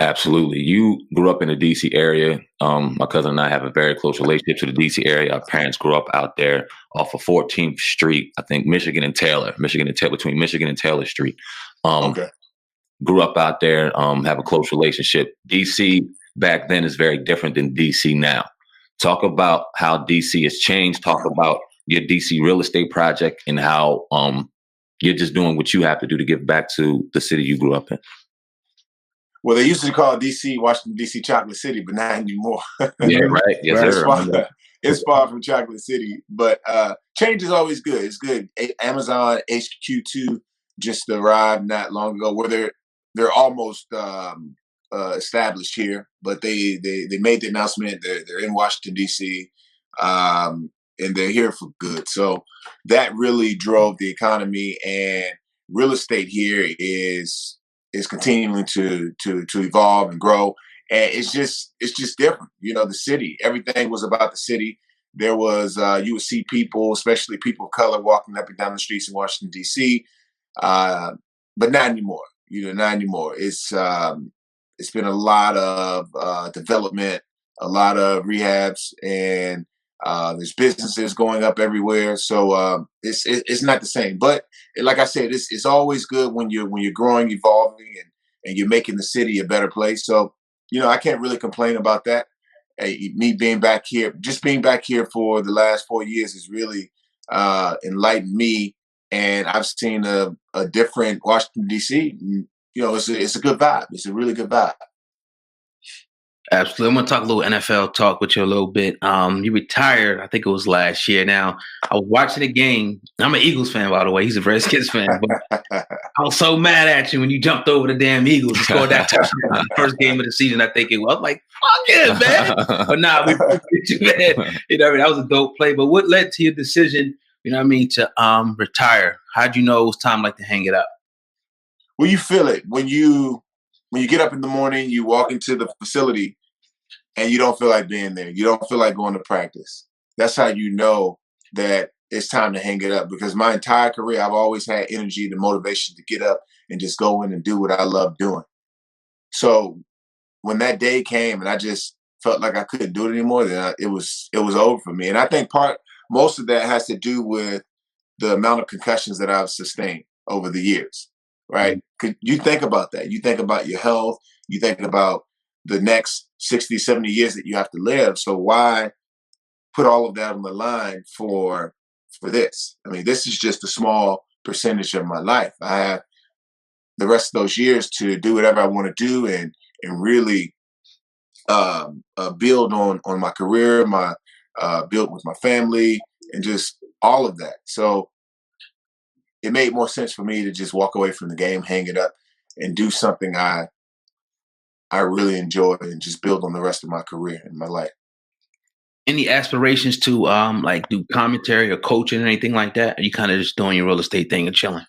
Absolutely. You grew up in the DC area. My cousin and I have a very close relationship to the DC area. Our parents grew up out there off of 14th Street, I think between Michigan and Taylor Street. Um, Okay. Grew up out there, have a close relationship. DC back then is very different than DC now. Talk about how DC has changed. Talk about your DC real estate project and how you're just doing what you have to do to give back to the city you grew up in. Well, they used to call DC, Washington, DC Chocolate City, but not anymore. Yeah, right. Yes, It's sir. far, it's far from Chocolate City, but change is always good. It's good. Amazon HQ2 just arrived not long ago, where they're almost established here, but they made the announcement they're in Washington D.C. And they're here for good. So that really drove the economy, and real estate here is continuing to evolve and grow. And it's just different. You know, the city, everything was about the city. There was you would see people, especially people of color, walking up and down the streets in Washington D.C. But not anymore. You know, not anymore. It's been a lot of development, a lot of rehabs, and there's businesses going up everywhere. So it's not the same. But like I said, it's always good when you're growing, evolving, and you're making the city a better place. So I can't really complain about that. Hey, me being back here, just being back here for the last 4 years has really enlightened me, and I've seen a different Washington D.C. It's a good vibe. It's a really good vibe. Absolutely. I'm going to talk a little NFL talk with you a little bit. You retired, I think it was last year. Now, I was watching the game. I'm an Eagles fan, by the way. He's a Redskins fan. But I was so mad at you when you jumped over the damn Eagles and scored that touchdown in the first game of the season. I think it was. I was like, fuck it, man. But nah, we appreciate you, man. That was a dope play. But what led to your decision, to retire? How'd you know it was time to hang it up? Well, you feel it when you get up in the morning, you walk into the facility, and you don't feel like being there. You don't feel like going to practice. That's how you know that it's time to hang it up. Because my entire career, I've always had energy, the motivation to get up and just go in and do what I love doing. So when that day came and I just felt like I couldn't do it anymore, then it was over for me. And I think most of that has to do with the amount of concussions that I've sustained over the years. Right? You think about that. You think about your health. You think about the next 60, 70 years that you have to live. So why put all of that on the line for this? I mean, this is just a small percentage of my life. I have the rest of those years to do whatever I want to do and really build on my career, build with my family, and just all of that. So it made more sense for me to just walk away from the game, hang it up, and do something I really enjoy and just build on the rest of my career and my life. Any aspirations to do commentary or coaching or anything like that? Or are you kind of just doing your real estate thing and chilling?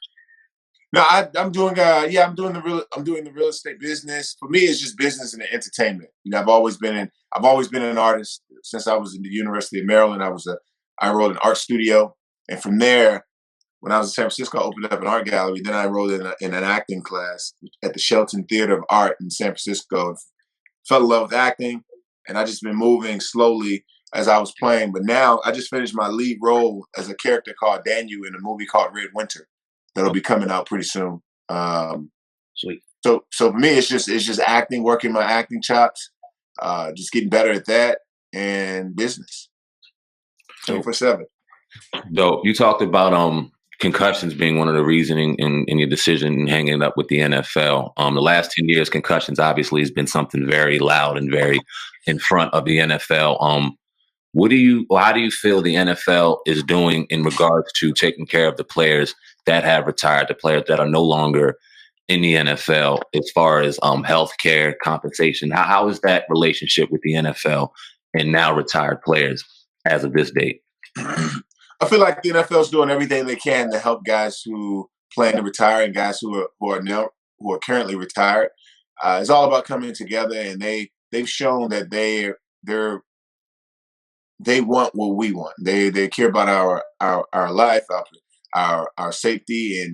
No, I'm doing the real estate business. For me, it's just business and entertainment. I've always been an artist since I was in the University of Maryland. I wrote an art studio, and from there, when I was in San Francisco, I opened up an art gallery. Then I enrolled in an acting class at the Shelton Theater of Art in San Francisco. Fell in love with acting, and I just been moving slowly as I was playing. But now I just finished my lead role as a character called Daniel in a movie called Red Winter that'll be coming out pretty soon. Sweet. So for me, it's just acting, working my acting chops, just getting better at that, and business 24/7. Dope. You talked about concussions being one of the reasoning in your decision in hanging up with the NFL. The last 10 years, concussions obviously has been something very loud and very in front of the NFL. How do you feel the NFL is doing in regards to taking care of the players that have retired, the players that are no longer in the NFL, as far as healthcare, compensation? How is that relationship with the NFL and now retired players as of this date? I feel like the NFL is doing everything they can to help guys who plan to retire and guys who are currently retired. It's all about coming together, and they've shown that they want what we want. They care about our life, our safety,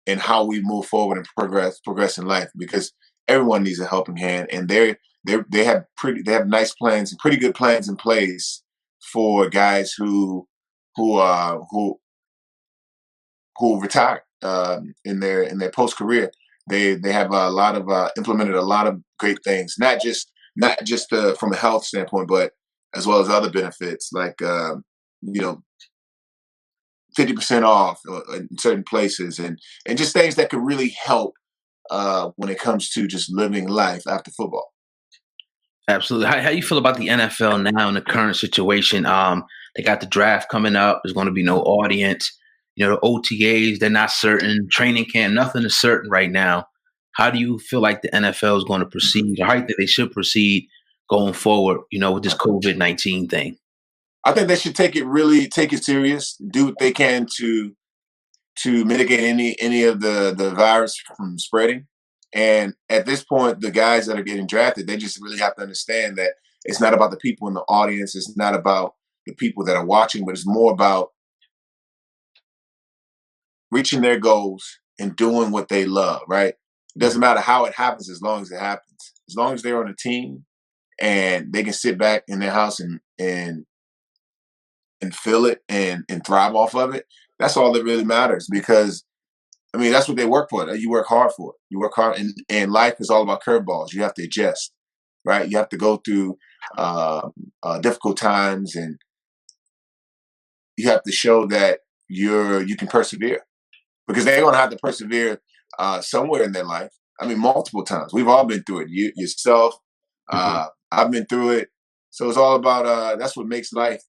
and how we move forward and progress in life. Because everyone needs a helping hand, and they have nice plans and pretty good plans in place for guys who retire in their post career. They have a lot of implemented a lot of great things, not just from a health standpoint, but as well as other benefits like 50% off in certain places, and just things that could really help when it comes to just living life after football. Absolutely. How you feel about the NFL now in the current situation? They got the draft coming up. There's going to be no audience. You know, the OTAs, they're not certain. Training camp, nothing is certain right now. How do you feel like the NFL is going to proceed, or how you think they should proceed going forward, you know, with this COVID-19 thing? I think they should take it serious, do what they can to mitigate any of the virus from spreading. And at this point, the guys that are getting drafted, they just really have to understand that it's not about the people in the audience. It's not about the people that are watching, but it's more about reaching their goals and doing what they love, right? It doesn't matter how it happens as long as it happens. As long as they're on a team and they can sit back in their house and feel it and thrive off of it, that's all that really matters. Because I mean, that's what they work for. You work hard for it. You work hard, and life is all about curveballs. You have to adjust, right? You have to go through difficult times, and you have to show that you can persevere, because they're going to have to persevere somewhere in their life. I mean, multiple times. We've all been through it. You yourself, I've been through it. So it's all about that's what makes life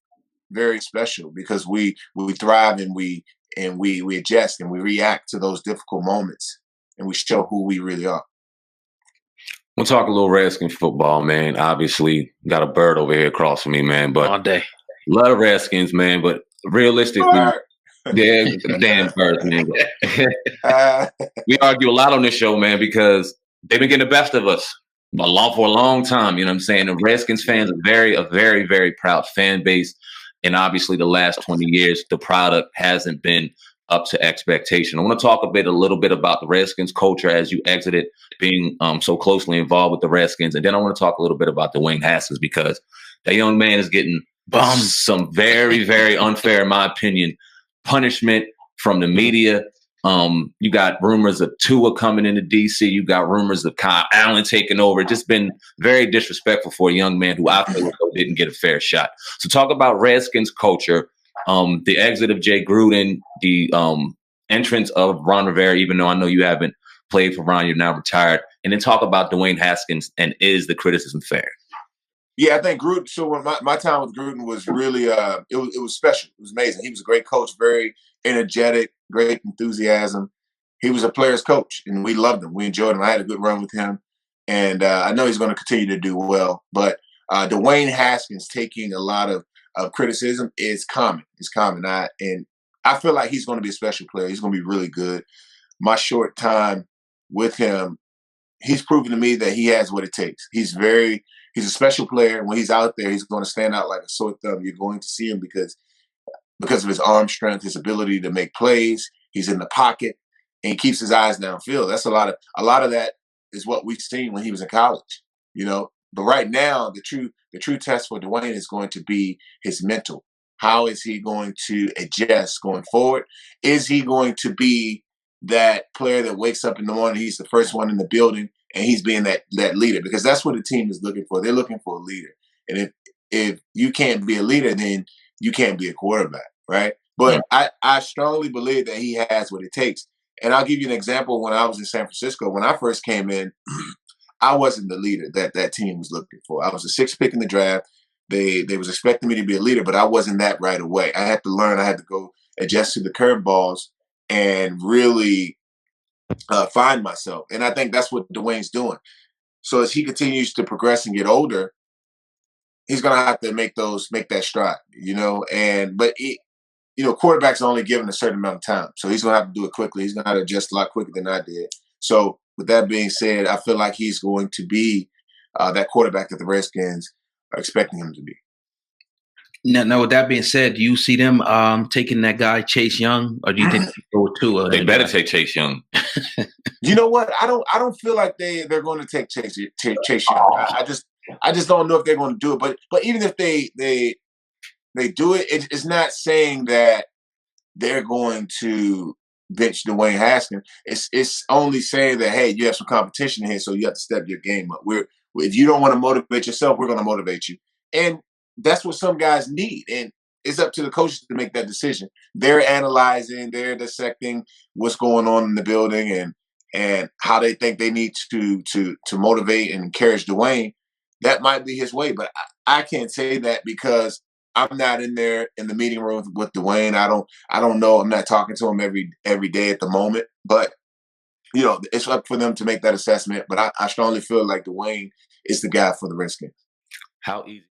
very special, because we thrive and we adjust and we react to those difficult moments, and we show who we really are. We'll talk a little Redskins football, man. Obviously, got a bird over here across from me, man. But all day, love Redskins, man. But realistically, yeah, damn birds, man. We argue a lot on this show, man, because they've been getting the best of us for a long time. You know what I'm saying? The Redskins fans are a very, very proud fan base. And obviously, the last 20 years, the product hasn't been up to expectation. I want to talk a little bit about the Redskins culture as you exited being so closely involved with the Redskins. And then I want to talk a little bit about Dwayne Haskins, because that young man is getting some very, very unfair, in my opinion, punishment from the media. You got rumors of Tua coming into DC. You got rumors of Kyle Allen taking over. Just been very disrespectful for a young man who I feel didn't get a fair shot. So talk about Redskins culture, the exit of Jay Gruden, the entrance of Ron Rivera, even though I know you haven't played for Ron, you're now retired. And then talk about Dwayne Haskins, and is the criticism fair? Yeah, I think Gruden. So when my time with Gruden was really, it was special. It was amazing. He was a great coach, very energetic, great enthusiasm. He was a player's coach, and we loved him. We enjoyed him. I had a good run with him, and I know he's going to continue to do well. But Dwayne Haskins taking a lot of criticism is common. It's common. I feel like he's going to be a special player. He's going to be really good. My short time with him, he's proven to me that he has what it takes. He's a special player. When he's out there, he's going to stand out like a sore thumb. You're going to see him because of his arm strength, his ability to make plays. He's in the pocket, and he keeps his eyes downfield. That's a lot of that is what we've seen when he was in college, you know. But right now, the true test for Dwayne is going to be his mental. How is he going to adjust going forward? Is he going to be that player that wakes up in the morning, he's the first one in the building, and he's being that leader? Because that's what the team is looking for. They're looking for a leader. And if you can't be a leader, then you can't be a quarterback, right? But I strongly believe that he has what it takes. And I'll give you an example. When I was in San Francisco, when I first came in, I wasn't the leader that team was looking for. I was the sixth pick in the draft. They was expecting me to be a leader, but I wasn't that right away. I had to learn. I had to go adjust to the curveballs and really find myself. And I think that's what Dwayne's doing. So as he continues to progress and get older, he's going to have to make that stride, you know. But quarterbacks are only given a certain amount of time, so he's going to have to do it quickly. He's going to have to adjust a lot quicker than I did. So with that being said, I feel like he's going to be that quarterback that the Redskins are expecting him to be. Now, with that being said, do you see them taking that guy Chase Young, or do you think they go with Tua? They better take Chase Young. You know what? I don't feel like they're going to take Chase Young. I just don't know if they're going to do it. But even if they do it, it's not saying that they're going to bench Dwayne Haskins. It's only saying that, hey, you have some competition here, so you have to step your game up. If you don't want to motivate yourself, we're going to motivate you, and that's what some guys need. And it's up to the coaches to make that decision. They're analyzing, they're dissecting what's going on in the building and how they think they need to motivate and encourage Dwayne. That might be his way, but I can't say that because I'm not in there in the meeting room with Dwayne. I don't know. I'm not talking to him every day at the moment. But it's up for them to make that assessment. But I strongly feel like Dwayne is the guy for the Redskins. How easy?